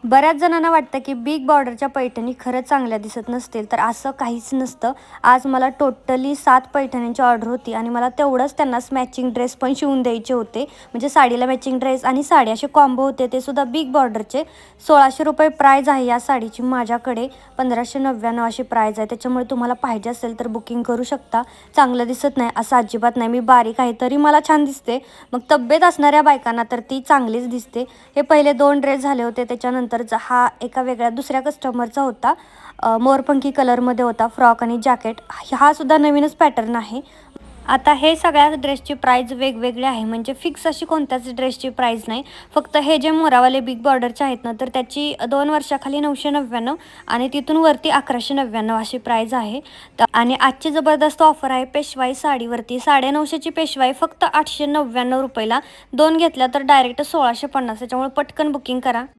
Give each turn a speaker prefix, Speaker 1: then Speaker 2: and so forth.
Speaker 1: बऱ्याच जणांना वाटतं की बिग बॉर्डरच्या पैठणी खरंच चांगल्या दिसत नसतील, तर असं काहीच नसतं. आज मला टोटली 7 पैठणींची ऑर्डर होती आणि मला तेवढंच त्यांनाच मॅचिंग ड्रेस पण शिवून द्यायचे होते. म्हणजे साडीला मॅचिंग ड्रेस आणि साडी असे कॉम्बो होते, ते सुद्धा बिग बॉर्डरचे. 1600 रुपये प्राईज आहे या साडीची. माझ्याकडे 1599 अशी प्राईज आहे. त्याच्यामुळे तुम्हाला पाहिजे असेल तर बुकिंग करू शकता. चांगलं दिसत नाही असं अजिबात नाही. मी बारीक आहे तरी मला छान दिसते. मग तब्येत असणाऱ्या बायकांना तर ती चांगलीच दिसते. हे पहिले 2 ड्रेस झाले होते. त्याच्यानंतरचा हा एका वेगळ्या दुसऱ्या कस्टमरचा होता. मोरपंखी कलरमध्ये होता फ्रॉक आणि जॅकेट. हा सुद्धा नवीनच पॅटर्न आहे. आता हे सगळ्या ड्रेसची प्राईज वेगवेगळी आहे. म्हणजे फिक्स अशी कोणत्याच ड्रेसची प्राईज नाही. फक्त हे जे मोरावाले बिग बॉर्डरचे आहेत ना, तर त्याची 2 वर्षाखाली 999 आणि तिथून वरती 1199 अशी प्राईज आहे. आणि आजची जबरदस्त ऑफर आहे पेशवाई साडीवरती. 950ची पेशवाई फक्त 899 रुपयाला. 2 घेतल्या तर डायरेक्ट 1650. त्याच्यामुळे पटकन बुकिंग करा.